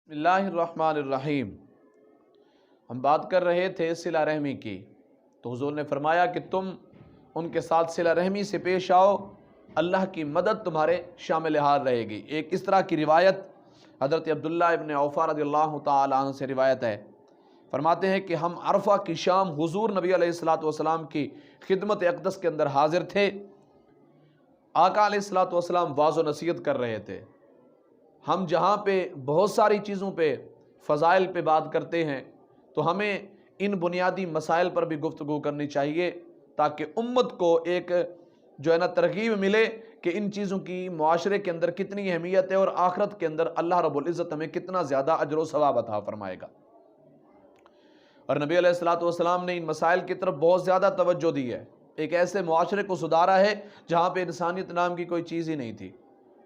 بسم اللہ الرحمن الرحیم۔ ہم بات کر رہے تھے صلہ رحمی کی، تو حضور نے فرمایا کہ تم ان کے ساتھ صلہ رحمی سے پیش آؤ، اللہ کی مدد تمہارے شامل حال رہے گی۔ ایک اس طرح کی روایت حضرت عبداللہ ابن عوفہ رضی اللہ تعالی عنہ سے روایت ہے، فرماتے ہیں کہ ہم عرفہ کی شام حضور نبی علیہ السلام کی خدمت اقدس کے اندر حاضر تھے۔ آقا علیہ السلام واعظ و نصیحت کر رہے تھے۔ ہم جہاں پہ بہت ساری چیزوں پہ فضائل پہ بات کرتے ہیں تو ہمیں ان بنیادی مسائل پر بھی گفتگو کرنی چاہیے تاکہ امت کو ایک جو ہے نا ترغیب ملے کہ ان چیزوں کی معاشرے کے اندر کتنی اہمیت ہے اور آخرت کے اندر اللہ رب العزت ہمیں کتنا زیادہ اجر و ثواب عطا فرمائے گا۔ اور نبی علیہ السلام نے ان مسائل کی طرف بہت زیادہ توجہ دی ہے۔ ایک ایسے معاشرے کو سدھارا ہے جہاں پہ انسانیت نام کی کوئی چیز ہی نہیں تھی،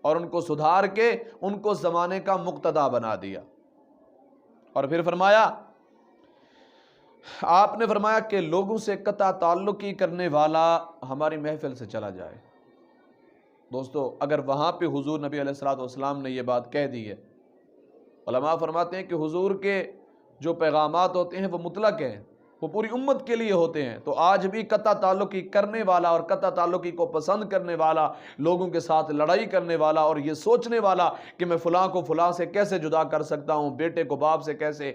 اور ان کو سدھار کے ان کو زمانے کا مقتدا بنا دیا۔ اور پھر آپ نے فرمایا کہ لوگوں سے قطع تعلقی کرنے والا ہماری محفل سے چلا جائے۔ دوستو، اگر وہاں پہ حضور نبی علیہ السلام نے یہ بات کہہ دی ہے، علماء فرماتے ہیں کہ حضور کے جو پیغامات ہوتے ہیں وہ مطلق ہیں، وہ پوری امت کے لیے ہوتے ہیں۔ تو آج بھی قطع تعلقی کرنے والا اور قطع تعلقی کو پسند کرنے والا، لوگوں کے ساتھ لڑائی کرنے والا اور یہ سوچنے والا کہ میں فلاں کو فلاں سے کیسے جدا کر سکتا ہوں، بیٹے کو باپ سے کیسے،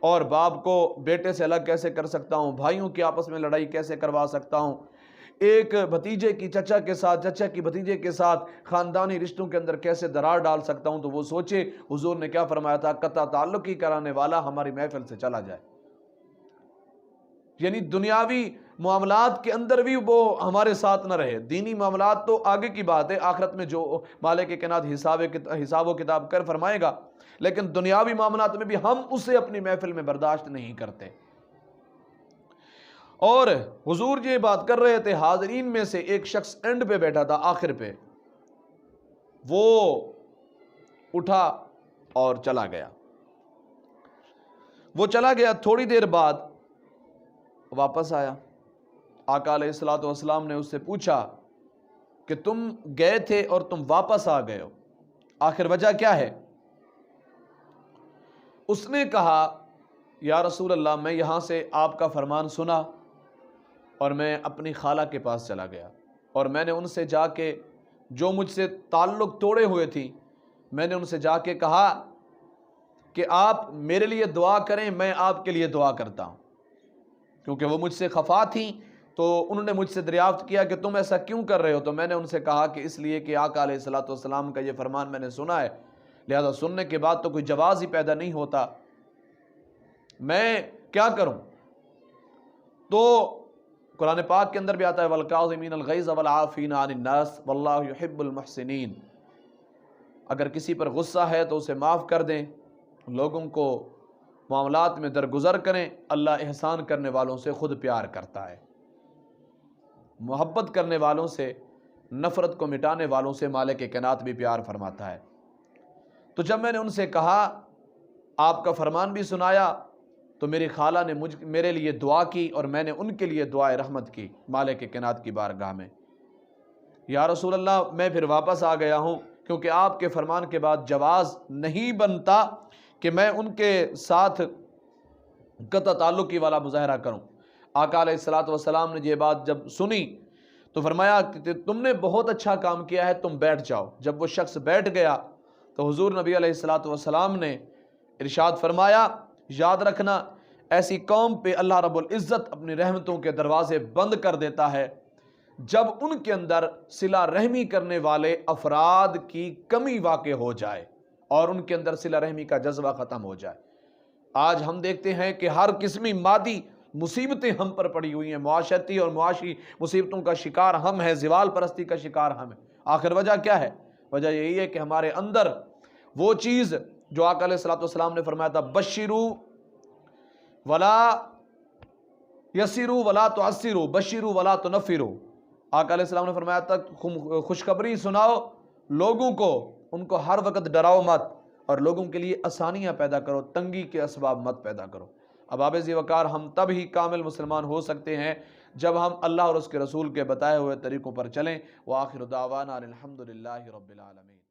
اور باپ کو بیٹے سے الگ کیسے کر سکتا ہوں، بھائیوں کی آپس میں لڑائی کیسے کروا سکتا ہوں، ایک بھتیجے کی چچا کے ساتھ، چچا کی بھتیجے کے ساتھ خاندانی رشتوں کے اندر کیسے درار ڈال سکتا ہوں، تو وہ سوچے حضور نے کیا فرمایا تھا، قطع تعلقی کرانے والا ہماری محفل سے چلا جائے۔ یعنی دنیاوی معاملات کے اندر بھی وہ ہمارے ساتھ نہ رہے۔ دینی معاملات تو آگے کی بات ہے، آخرت میں جو مالک کائنات حساب و کتاب کر فرمائے گا، لیکن دنیاوی معاملات میں بھی ہم اسے اپنی محفل میں برداشت نہیں کرتے۔ اور حضور یہ بات کر رہے تھے، حاضرین میں سے ایک شخص اینڈ پہ بیٹھا تھا، آخر پہ، وہ اٹھا اور چلا گیا۔ تھوڑی دیر بعد واپس آیا۔ آقا علیہ السلام نے اس سے پوچھا کہ تم گئے تھے اور تم واپس آ گئے ہو، آخر وجہ کیا ہے؟ اس نے کہا، یا رسول اللہ، میں یہاں سے آپ کا فرمان سنا اور میں اپنی خالہ کے پاس چلا گیا، اور میں نے ان سے جا کے جو مجھ سے تعلق توڑے ہوئے تھی، میں نے ان سے جا کے کہا کہ آپ میرے لیے دعا کریں، میں آپ کے لیے دعا کرتا ہوں، کیونکہ وہ مجھ سے خفا تھیں۔ تو انہوں نے مجھ سے دریافت کیا کہ تم ایسا کیوں کر رہے ہو؟ تو میں نے ان سے کہا کہ اس لیے کہ آقا علیہ السلام کا یہ فرمان میں نے سنا ہے، لہذا سننے کے بعد تو کوئی جواز ہی پیدا نہیں ہوتا، میں کیا کروں؟ تو قرآن پاک کے اندر بھی آتا ہے وَالْكَاظِمِينَ الْغَيْظَ وَالْعَافِينَ عَنِ النَّاسِ وَاللَّهُ يُحِبُّ الْمُحْسِنِينَ۔ اگر کسی پر غصہ ہے تو اسے معاف کر دیں، لوگوں کو معاملات میں درگزر کریں، اللہ احسان کرنے والوں سے خود پیار کرتا ہے، محبت کرنے والوں سے، نفرت کو مٹانے والوں سے مالک کائنات بھی پیار فرماتا ہے۔ تو جب میں نے ان سے کہا، آپ کا فرمان بھی سنایا، تو میری خالہ نے میرے لیے دعا کی اور میں نے ان کے لیے دعائے رحمت کی مالک کائنات کی بارگاہ میں۔ یا رسول اللہ، میں پھر واپس آ گیا ہوں، کیونکہ آپ کے فرمان کے بعد جواز نہیں بنتا کہ میں ان کے ساتھ قطع تعلقی والا مظاہرہ کروں۔ آقا علیہ السلام نے یہ بات جب سنی تو فرمایا کہ تم نے بہت اچھا کام کیا ہے، تم بیٹھ جاؤ۔ جب وہ شخص بیٹھ گیا تو حضور نبی علیہ السلام نے ارشاد فرمایا، یاد رکھنا، ایسی قوم پہ اللہ رب العزت اپنی رحمتوں کے دروازے بند کر دیتا ہے جب ان کے اندر صلہ رحمی کرنے والے افراد کی کمی واقع ہو جائے اور ان کے اندر صلہ رحمی کا جذبہ ختم ہو جائے۔ آج ہم دیکھتے ہیں کہ ہر قسمی مادی مصیبتیں ہم پر پڑی ہوئی ہیں، معاشرتی اور معاشی مصیبتوں کا شکار ہم ہیں، زوال پرستی کا شکار ہم ہیں۔ آخر وجہ کیا ہے؟ وجہ یہی ہے کہ ہمارے اندر وہ چیز جو آقا علیہ السلام نے فرمایا تھا، بشروا ولا یسروا ولا تعسروا، بشروا ولا تنفروا۔ آقا علیہ السلام نے فرمایا تھا، خوشخبری سناؤ لوگوں کو، ان کو ہر وقت ڈراؤ مت، اور لوگوں کے لیے آسانیاں پیدا کرو، تنگی کے اسباب مت پیدا کرو۔ اب ذی وقار ہم تب ہی کامل مسلمان ہو سکتے ہیں جب ہم اللہ اور اس کے رسول کے بتائے ہوئے طریقوں پر چلیں۔ وآخر دعوانا الحمدللہ رب العالمین۔